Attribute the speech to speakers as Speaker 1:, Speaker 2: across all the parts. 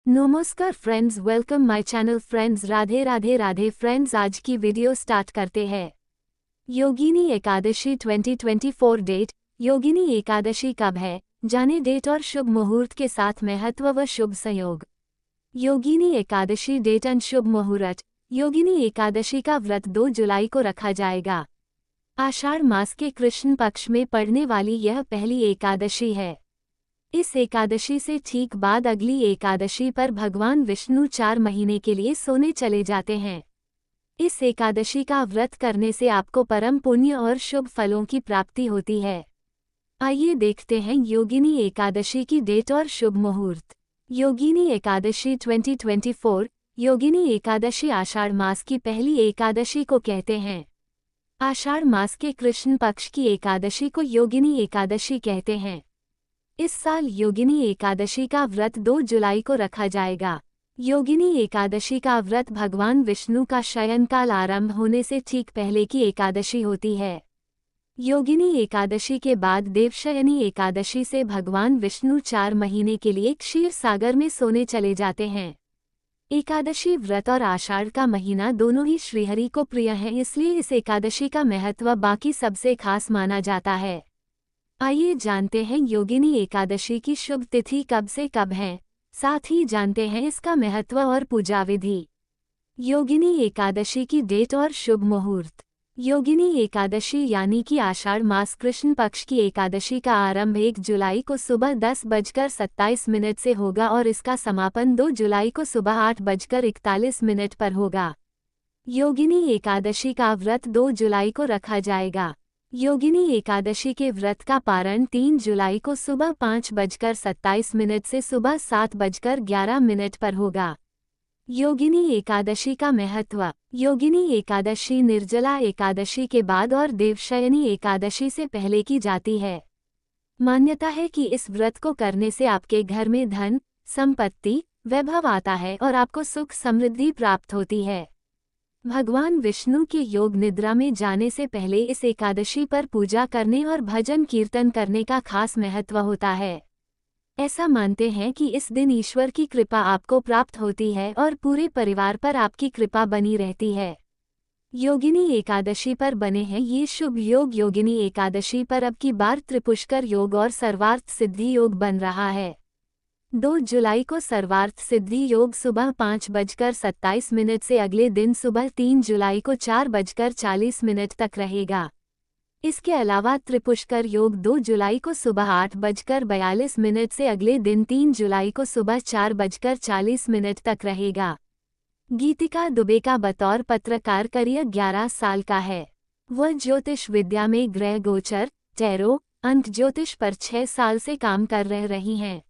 Speaker 1: नमस्कार friends, welcome my channel friends. Radhe Radhe Radhe friends, आज की वीडियो स्टार्ट करते हैं। योगिनी एकादशी 2024 डेट। योगिनी एकादशी कब है, जाने डेट और शुभ मुहूर्त के साथ महत्व व शुभ संयोग। योगिनी एकादशी डेट एंड शुभ मुहूर्त। योगिनी एकादशी का व्रत 2 जुलाई को रखा जाएगा। आषाढ़ मास के कृष्ण पक्ष में पड़ने वाली यह पहली एकादशी है। इस एकादशी से ठीक बाद अगली एकादशी पर भगवान विष्णु 4 महीने के लिए सोने चले जाते हैं। इस एकादशी का व्रत करने से आपको परम पुण्य और शुभ फलों की प्राप्ति होती है। आइए देखते हैं योगिनी एकादशी की डेट और शुभ मुहूर्त। योगिनी एकादशी 2024। योगिनी एकादशी आषाढ़ मास की पहली एकादशी को कहते हैं। आषाढ़ मास के कृष्ण पक्ष की एकादशी को योगिनी एकादशी कहते हैं। इस साल योगिनी एकादशी का व्रत 2 जुलाई को रखा जाएगा। योगिनी एकादशी का व्रत भगवान विष्णु का शयनकाल आरंभ होने से ठीक पहले की एकादशी होती है। योगिनी एकादशी के बाद देवशयनी एकादशी से भगवान विष्णु 4 महीने के लिए क्षीर सागर में सोने चले जाते हैं। एकादशी व्रत और आषाढ़ का महीना दोनों ही श्रीहरि को प्रिय हैं, इसलिए इस एकादशी का महत्व बाकी सबसे खास माना जाता है। आइए जानते हैं योगिनी एकादशी की शुभ तिथि कब से कब है, साथ ही जानते हैं इसका महत्व और पूजा विधि। योगिनी एकादशी की डेट और शुभ मुहूर्त। योगिनी एकादशी यानी कि आषाढ़ मास कृष्ण पक्ष की एकादशी का आरंभ 1 जुलाई को सुबह 10:27 से होगा और इसका समापन 2 जुलाई को सुबह 8:41 पर होगा। योगिनी एकादशी का व्रत 2 जुलाई को रखा जाएगा। योगिनी एकादशी के व्रत का पारण 3 जुलाई को सुबह 5:27 से सुबह 7:11 पर होगा। योगिनी एकादशी का महत्व। योगिनी एकादशी निर्जला एकादशी के बाद और देवशयनी एकादशी से पहले की जाती है। मान्यता है कि इस व्रत को करने से आपके घर में धन, संपत्ति, वैभव आता है और आपको सुख समृद्धि प्राप्त होती है। भगवान विष्णु के योग निद्रा में जाने से पहले इस एकादशी पर पूजा करने और भजन कीर्तन करने का खास महत्व होता है। ऐसा मानते हैं कि इस दिन ईश्वर की कृपा आपको प्राप्त होती है और पूरे परिवार पर आपकी कृपा बनी रहती है। योगिनी एकादशी पर बने हैं ये शुभ योग। योगिनी एकादशी पर अब की बार त्रिपुष्कर योग और सर्वार्थ सिद्धि योग बन रहा है। 2 जुलाई को सर्वार्थ सिद्धि योग सुबह 5:27 से अगले दिन सुबह 3 जुलाई को 4:40 तक रहेगा। इसके अलावा त्रिपुष्कर योग 2 जुलाई को सुबह 8:42 से अगले दिन 3 जुलाई को सुबह 4:40 तक रहेगा। गीतिका दुबे का बतौर पत्रकार करियर 11 साल का है। वह ज्योतिष विद्या में ग्रह गोचर, टैरो, अंक ज्योतिष पर 6 साल से काम कर रही हैं।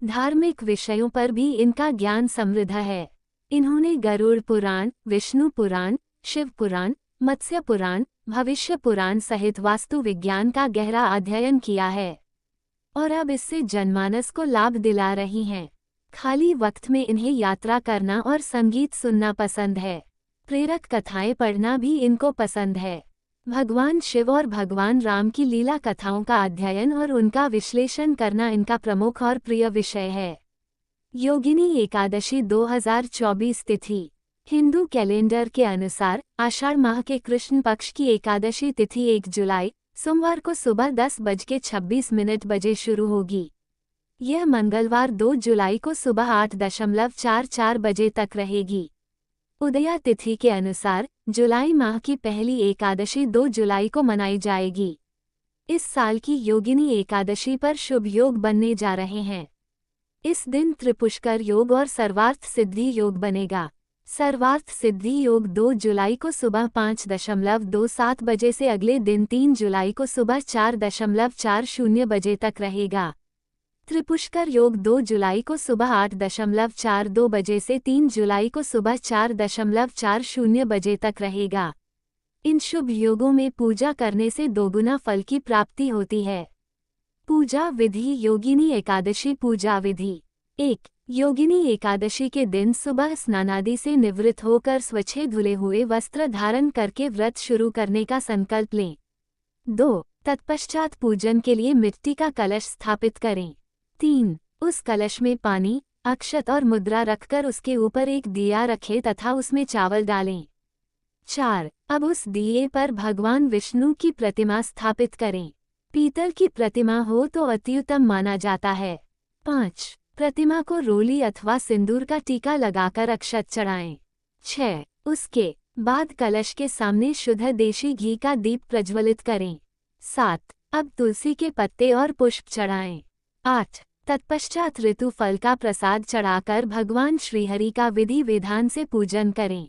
Speaker 1: धार्मिक विषयों पर भी इनका ज्ञान समृद्ध है। इन्होंने गरुड़ पुराण, विष्णु पुराण, शिव पुराण, मत्स्य पुराण, भविष्य पुराण सहित वास्तु विज्ञान का गहरा अध्ययन किया है और अब इससे जनमानस को लाभ दिला रही हैं। खाली वक्त में इन्हें यात्रा करना और संगीत सुनना पसंद है। प्रेरक कथाएं पढ़ना भी इनको पसंद है। भगवान शिव और भगवान राम की लीला कथाओं का अध्ययन और उनका विश्लेषण करना इनका प्रमुख और प्रिय विषय है। योगिनी एकादशी 2024 तिथि। हिंदू कैलेंडर के अनुसार आषाढ़ माह के कृष्ण पक्ष की एकादशी तिथि 1 जुलाई सोमवार को सुबह 10:26 बजे शुरू होगी। यह मंगलवार 2 जुलाई को सुबह 8:44 बजे तक रहेगी। उदया तिथि के अनुसार जुलाई माह की पहली एकादशी 2 जुलाई को मनाई जाएगी। इस साल की योगिनी एकादशी पर शुभ योग बनने जा रहे हैं। इस दिन त्रिपुष्कर योग और सर्वार्थ सिद्धि योग बनेगा। सर्वार्थ सिद्धि योग 2 जुलाई को सुबह 5:27 बजे से अगले दिन 3 जुलाई को सुबह 4:40 बजे तक रहेगा। त्रिपुष्कर योग 2 जुलाई को सुबह 8:42 बजे से 3 जुलाई को सुबह 4:40 बजे तक रहेगा। इन शुभ योगों में पूजा करने से दोगुना फल की प्राप्ति होती है। पूजा विधि। योगिनी एकादशी पूजा विधि। 1. योगिनी एकादशी के दिन सुबह स्नानादि से निवृत्त होकर स्वच्छ धुले हुए वस्त्र धारण करके व्रत शुरू करने का संकल्प लें। 2. तत्पश्चात पूजन के लिए मिट्टी का कलश स्थापित करें। 3. उस कलश में पानी, अक्षत और मुद्रा रखकर उसके ऊपर एक दिया रखें तथा उसमें चावल डालें। 4. अब उस दिए पर भगवान विष्णु की प्रतिमा स्थापित करें। पीतल की प्रतिमा हो तो अत्युत्तम माना जाता है। 5. प्रतिमा को रोली अथवा सिंदूर का टीका लगाकर अक्षत चढ़ाएं। 6. उसके बाद कलश के सामने शुद्ध देशी घी का दीप प्रज्वलित करें। 7. अब तुलसी के पत्ते और पुष्प चढ़ाएं। 8. तत्पश्चात ऋतु फल का प्रसाद चढ़ाकर भगवान श्रीहरि का विधि विधान से पूजन करें।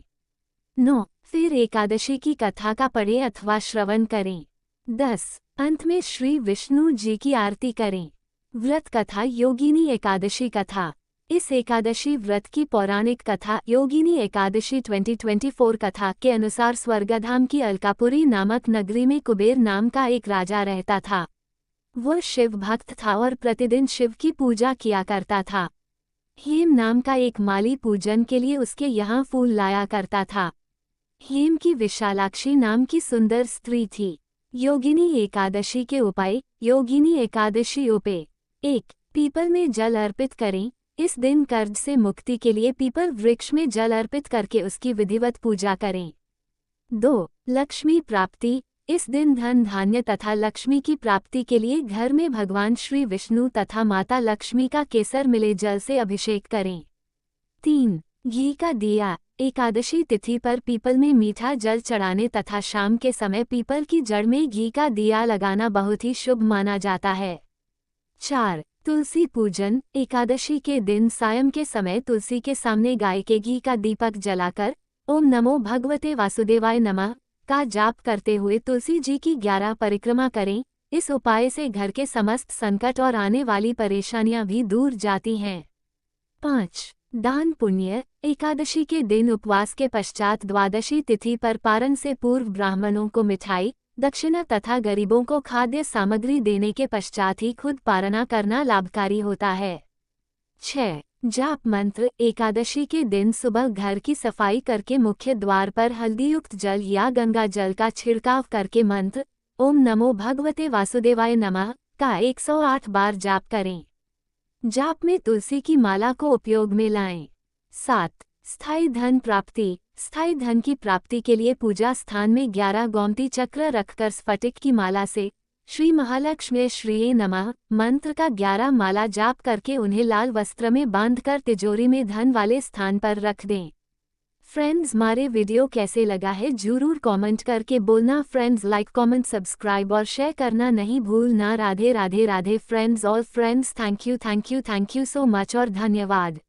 Speaker 1: 9. फिर एकादशी की कथा का पढ़ें अथवा श्रवण करें। 10. अंत में श्री विष्णु जी की आरती करें। व्रत कथा योगिनी एकादशी कथा। इस एकादशी व्रत की पौराणिक कथा योगिनी एकादशी 2024 कथा के अनुसार स्वर्गधाम की अलकापुरी नामक नगरी में कुबेर नाम का एक राजा रहता था। वह शिव भक्त था और प्रतिदिन शिव की पूजा किया करता था। हेम नाम का एक माली पूजन के लिए उसके यहाँ फूल लाया करता था। हेम की विशालाक्षी नाम की सुंदर स्त्री थी। योगिनी एकादशी के उपाय। योगिनी एकादशी उपाय। 1. पीपल में जल अर्पित करें। इस दिन कर्ज से मुक्ति के लिए पीपल वृक्ष में जल अर्पित करके उसकी विधिवत पूजा करें। 2. लक्ष्मी प्राप्ति। इस दिन धन धान्य तथा लक्ष्मी की प्राप्ति के लिए घर में भगवान श्री विष्णु तथा माता लक्ष्मी का केसर मिले जल से अभिषेक करें। 3. घी का दिया। एकादशी तिथि पर पीपल में मीठा जल चढ़ाने तथा शाम के समय पीपल की जड़ में घी का दिया लगाना बहुत ही शुभ माना जाता है। 4. तुलसी पूजन। एकादशी के दिन सायं के समय तुलसी के सामने गाय के घी का दीपक जलाकर ओम नमो भगवते वासुदेवाय नमः का जाप करते हुए तुलसी जी की 11 परिक्रमा करें। इस उपाय से घर के समस्त संकट और आने वाली परेशानियां भी दूर जाती हैं। 5. दान पुण्य। एकादशी के दिन उपवास के पश्चात द्वादशी तिथि पर पारण से पूर्व ब्राह्मणों को मिठाई दक्षिणा तथा गरीबों को खाद्य सामग्री देने के पश्चात ही खुद पारणा करना लाभकारी होता है। 6. जाप मंत्र। एकादशी के दिन सुबह घर की सफाई करके मुख्य द्वार पर हल्दीयुक्त जल या गंगा जल का छिड़काव करके मंत्र ओम नमो भगवते वासुदेवाय नमः का 108 बार जाप करें। जाप में तुलसी की माला को उपयोग में लाएं। 7. स्थायी धन प्राप्ति। स्थायी धन की प्राप्ति के लिए पूजा स्थान में 11 गोमती चक्र रखकर स्फटिक की माला से श्री महालक्ष्मी श्रीये नमः मंत्र का 11 माला जाप करके उन्हें लाल वस्त्र में बांधकर तिजोरी में धन वाले स्थान पर रख दें। फ्रेंड्स, हमारे वीडियो कैसे लगा है जरूर कमेंट करके बोलना। फ्रेंड्स, लाइक कमेंट सब्सक्राइब और शेयर करना नहीं भूलना। Radhe Radhe Radhe friends. All friends, thank you so much और धन्यवाद।